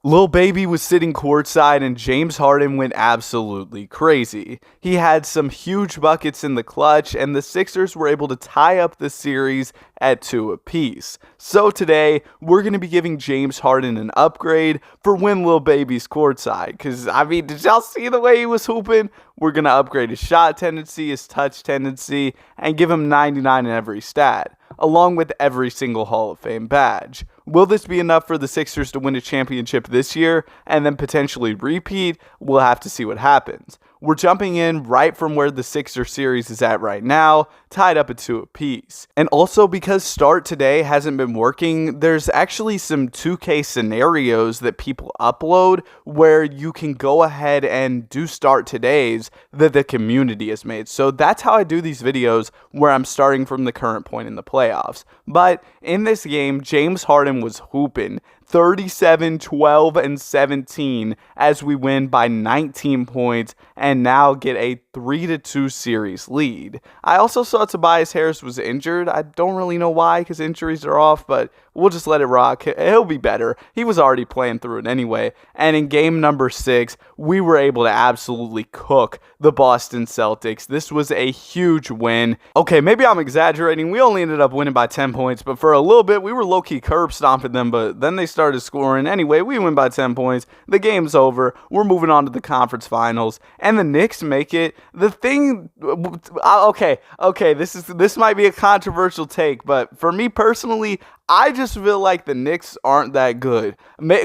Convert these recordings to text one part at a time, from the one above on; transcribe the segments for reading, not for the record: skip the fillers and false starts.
Lil Baby was sitting courtside and James Harden went absolutely crazy. He had some huge buckets in the clutch and the Sixers were able to tie up the series at 2 apiece. So today, we're going to be giving James Harden an upgrade for when Lil Baby's courtside. Because, did y'all see the way he was hooping? We're going to upgrade his shot tendency, his touch tendency, and give him 99 in every stat, along with every single Hall of Fame badge. Will this be enough for the Sixers to win a championship this year and then potentially repeat? We'll have to see what happens. We're jumping in right from where the Sixers series is at right now, tied up at 2 apiece. And also because Start Today hasn't been working, there's actually some 2K scenarios that people upload where you can go ahead and do Start Todays that the community has made. So that's how I do these videos where I'm starting from the current point in the playoffs. But in this game, James Harden was hooping 37, 12, and 17 as we win by 19 points and now get a 3-2 series lead. I also saw Tobias Harris was injured. I don't really know why because injuries are off, but we'll just let it rock. He'll be better. He was already playing through it anyway. And in game number 6, we were able to absolutely cook the Boston Celtics. This was a huge win. Okay, maybe I'm exaggerating. We only ended up winning by 10 points, but for a little bit, we were low-key curb stomping them, but then they started scoring. Anyway, we win by 10 points. The game's over. We're moving on to the conference finals, and the Knicks make it. The thing, okay, this might be a controversial take, but for me personally, I just feel like the Knicks aren't that good.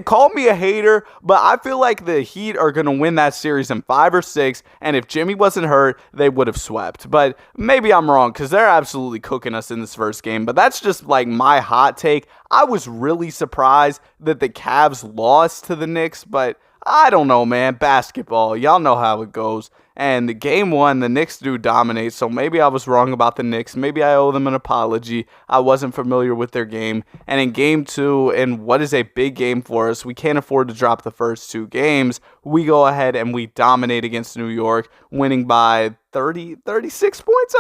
Call me a hater, but I feel like the Heat are going to win that series in 5 or 6, and if Jimmy wasn't hurt, they would have swept. But maybe I'm wrong, because they're absolutely cooking us in this first game, but that's just like my hot take. I was really surprised that the Cavs lost to the Knicks, but I don't know, man. Basketball, y'all know how it goes. And the game 1, the Knicks do dominate, so maybe I was wrong about the Knicks. Maybe I owe them an apology. I wasn't familiar with their game. And in game 2, in what is a big game for us, we can't afford to drop the first 2 games. We go ahead and we dominate against New York, winning by 36 points,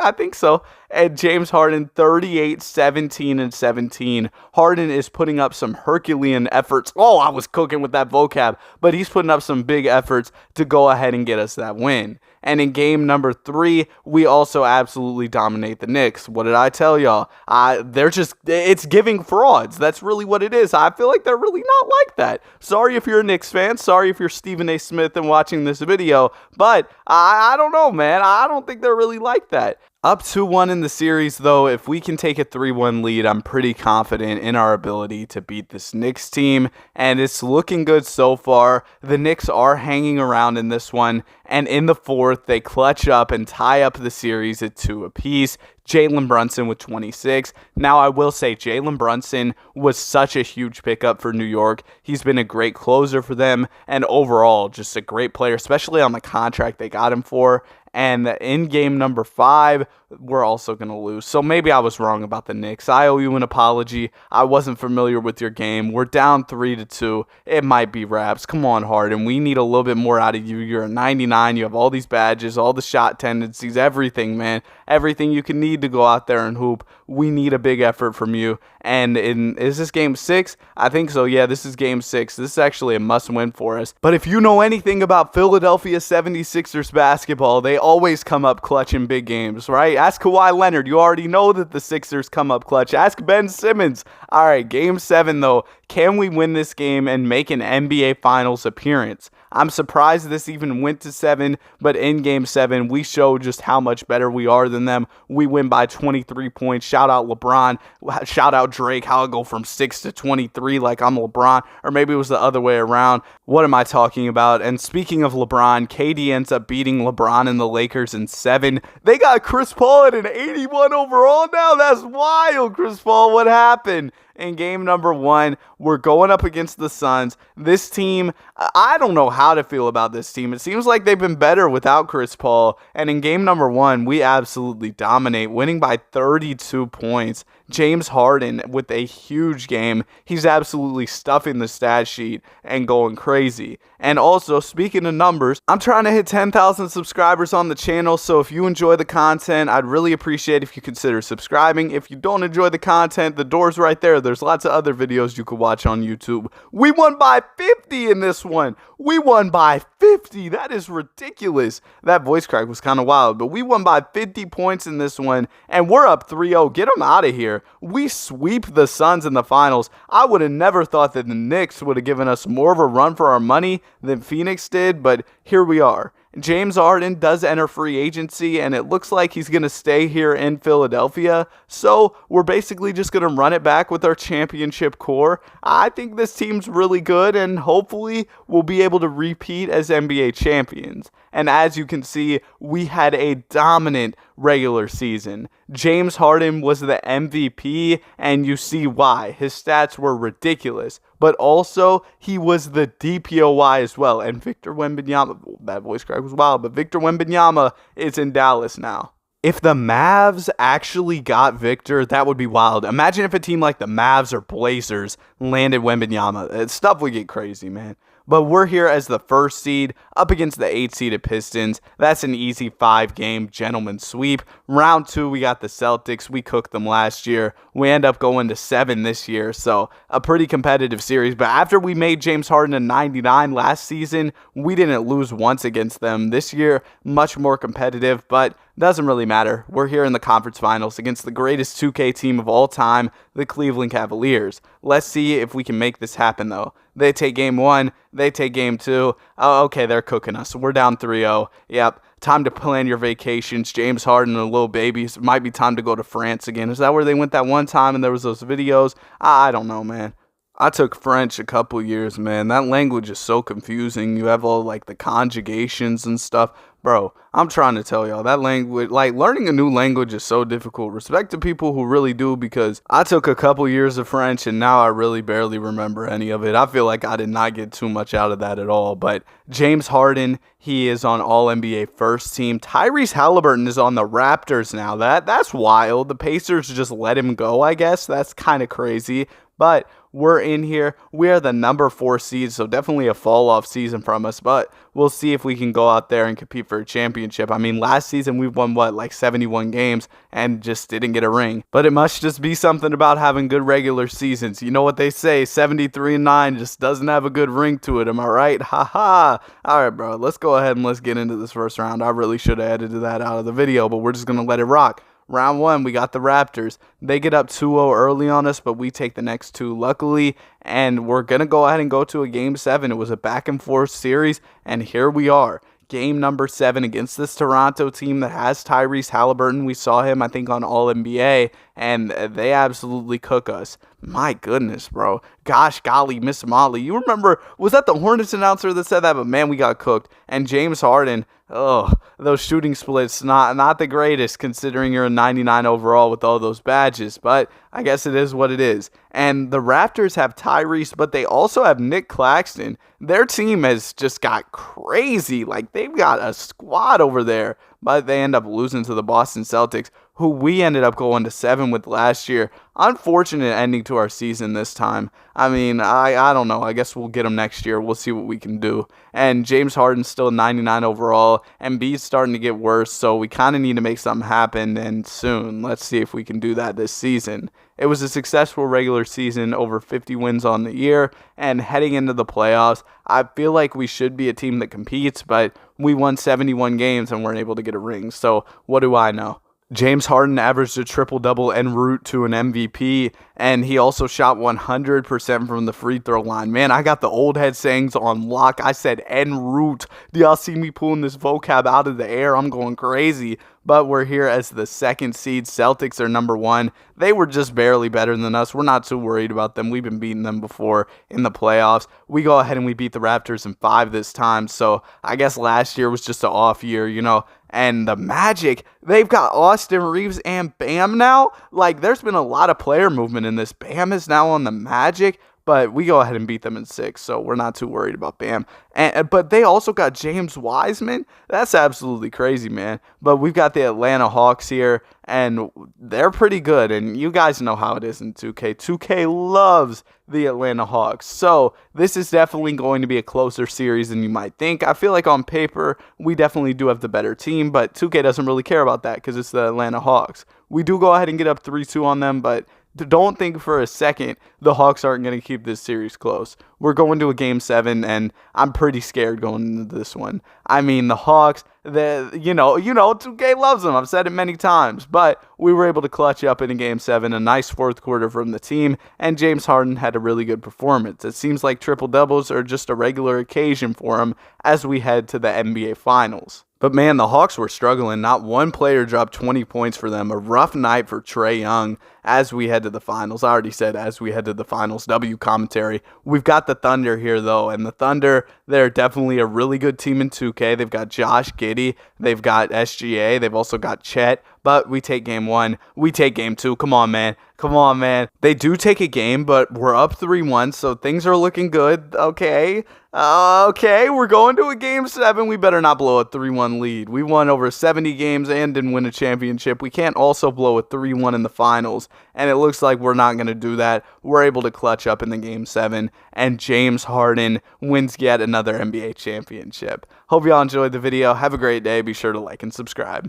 I think so. And James Harden, 38, 17, and 17. Harden is putting up some Herculean efforts. Oh, I was cooking with that vocab. But he's putting up some big efforts to go ahead and get us that win. And in game number 3, we also absolutely dominate the Knicks. What did I tell y'all? It's giving frauds. That's really what it is. I feel like they're really not like that. Sorry if you're a Knicks fan. Sorry if you're Stephen A. Smith and watching this video. But I don't know, man. I don't think they're really like that. Up 2-1 in the series, though, if we can take a 3-1 lead, I'm pretty confident in our ability to beat this Knicks team, and it's looking good so far. The Knicks are hanging around in this one, and in the 4th, they clutch up and tie up the series at 2 apiece. Jalen Brunson with 26. Now, I will say Jalen Brunson was such a huge pickup for New York. He's been a great closer for them, and overall, just a great player, especially on the contract they got him for. And in game number 5, we're also going to lose. So maybe I was wrong about the Knicks. I owe you an apology. I wasn't familiar with your game. We're down 3-2. It might be wraps. Come on, Harden. We need a little bit more out of you. You're a 99. You have all these badges, all the shot tendencies, everything, man. Everything you can need to go out there and hoop. We need a big effort from you. And is this game 6? I think so. Yeah, this is game 6. This is actually a must-win for us. But if you know anything about Philadelphia 76ers basketball, they always come up clutch in big games, right? Ask Kawhi Leonard. You already know that the Sixers come up clutch. Ask Ben Simmons. All right, game 7, though. Can we win this game and make an NBA Finals appearance? I'm surprised this even went to 7, but in game 7, we show just how much better we are than them. We win by 23 points. Shout out LeBron. Shout out Drake. How I go from 6 to 23 like I'm LeBron, or maybe it was the other way around. What am I talking about? And speaking of LeBron, KD ends up beating LeBron and the Lakers in 7. They got Chris Paul at an 81 overall now. That's wild, Chris Paul. What happened? In game number 1, we're going up against the Suns. This team, I don't know how to feel about this team. It seems like they've been better without Chris Paul. And in game number 1, we absolutely dominate, winning by 32 points. James Harden with a huge game. He's absolutely stuffing the stat sheet and going crazy. And also, speaking of numbers, I'm trying to hit 10,000 subscribers on the channel, so if you enjoy the content, I'd really appreciate if you consider subscribing. If you don't enjoy the content, the door's right there. There's lots of other videos you could watch on YouTube. We won by 50 in this one. We won by 50. That is ridiculous. That voice crack was kind of wild, but we won by 50 points in this one, and we're up 3-0. Get them out of here. We sweep the Suns in the finals. I would have never thought that the Knicks would have given us more of a run for our money than Phoenix did, but here we are. James Harden does enter free agency, and it looks like he's going to stay here in Philadelphia. So we're basically just going to run it back with our championship core. I think this team's really good, and hopefully we'll be able to repeat as NBA champions. And as you can see, we had a dominant regular season. James Harden was the MVP, and you see why. His stats were ridiculous. But also, he was the DPOY as well. And Victor Wembanyama, that voice crack was wild, but Victor Wembanyama is in Dallas now. If the Mavs actually got Victor, that would be wild. Imagine if a team like the Mavs or Blazers landed Wembanyama. Stuff would get crazy, man. But we're here as the first seed up against the 8-seeded Pistons. That's an easy 5-game gentleman's sweep. Round 2, we got the Celtics. We cooked them last year. We end up going to 7 this year, so a pretty competitive series. But after we made James Harden a 99 last season, we didn't lose once against them. This year, much more competitive, but doesn't really matter. We're here in the conference finals against the greatest 2K team of all time, the Cleveland Cavaliers. Let's see if we can make this happen, though. They take game 1. They take game 2. Oh, okay, they're cooking us. We're down 3-0. Yep, time to plan your vacations. James Harden and the little babies. Might be time to go to France again. Is that where they went that one time and there was those videos? I don't know, man. I took French a couple years, man. That language is so confusing. You have all like the conjugations and stuff. Bro, I'm trying to tell y'all, that language, like learning a new language is so difficult. Respect to people who really do, because I took a couple years of French and now I really barely remember any of it. I feel like I did not get too much out of that at all. But James Harden, he is on All-NBA first team. Tyrese Halliburton is on the Raptors now. That's wild. The Pacers just let him go, I guess. That's kind of crazy. But we're in here. We are the number 4 seed, so definitely a fall-off season from us. But we'll see if we can go out there and compete for a championship. I mean, last season we won, like 71 games and just didn't get a ring. But it must just be something about having good regular seasons. You know what they say, 73-9 just doesn't have a good ring to it. Am I right? Ha. All right, bro, let's go ahead and let's get into this first round. I really should have edited that out of the video, but we're just going to let it rock. Round 1, we got the Raptors. They get up 2-0 early on us, but we take the next 2 luckily, and we're going to go ahead and go to a Game 7. It was a back-and-forth series, and here we are. Game number 7 against this Toronto team that has Tyrese Halliburton. We saw him, I think, on All-NBA, and they absolutely cook us. My goodness, bro. Gosh golly, Miss Molly. You remember, was that the Hornets announcer that said that? But man, we got cooked. And James Harden, those shooting splits, not the greatest considering you're a 99 overall with all those badges. But I guess it is what it is. And the Raptors have Tyrese, but they also have Nick Claxton. Their team has just got crazy. Like, they've got a squad over there. But they end up losing to the Boston Celtics, who we ended up going to 7 with last year. Unfortunate ending to our season this time. I mean, I don't know. I guess we'll get them next year. We'll see what we can do. And James Harden's still 99 overall. Embiid's starting to get worse, so we kind of need to make something happen, and soon. Let's see if we can do that this season. It was a successful regular season, over 50 wins on the year, and heading into the playoffs, I feel like we should be a team that competes, but we won 71 games and weren't able to get a ring, so what do I know? James Harden averaged a triple-double en route to an MVP, and he also shot 100% from the free throw line. Man, I got the old head sayings on lock. I said en route. Do y'all see me pulling this vocab out of the air? I'm going crazy. But we're here as the 2nd seed. Celtics are number 1. They were just barely better than us. We're not too worried about them. We've been beating them before in the playoffs. We go ahead and we beat the Raptors in 5 this time. So I guess last year was just an off year, you know. And the Magic, they've got Austin Reeves and Bam now. Like, there's been a lot of player movement in this. Bam is now on the Magic. But we go ahead and beat them in 6, so we're not too worried about Bam. But they also got James Wiseman. That's absolutely crazy, man. But we've got the Atlanta Hawks here, and they're pretty good. And you guys know how it is in 2K. 2K loves the Atlanta Hawks. So this is definitely going to be a closer series than you might think. I feel like on paper, we definitely do have the better team, but 2K doesn't really care about that because it's the Atlanta Hawks. We do go ahead and get up 3-2 on them, but don't think for a second the Hawks aren't going to keep this series close. We're going to a game 7, and I'm pretty scared going into this one. I mean, the Hawks, 2K loves them. I've said it many times, but we were able to clutch up in a game 7, a nice fourth quarter from the team, and James Harden had a really good performance. It seems like triple-doubles are just a regular occasion for him as we head to the NBA Finals. But man, the Hawks were struggling. Not one player dropped 20 points for them. A rough night for Trae Young as we head to the finals. I already said as we head to the finals. W commentary. We've got the Thunder here, though. And the Thunder, they're definitely a really good team in 2K. They've got Josh Giddey. They've got SGA. They've also got Chet. But we take game 1. We take game 2. Come on, man. Come on, man. They do take a game, but we're up 3-1, so things are looking good. Okay, we're going to a game 7. We better not blow a 3-1 lead. We won over 70 games and didn't win a championship. We can't also blow a 3-1 in the finals, and it looks like we're not going to do that. We're able to clutch up in the game 7, and James Harden wins yet another NBA championship. Hope y'all enjoyed the video. Have a great day. Be sure to like and subscribe.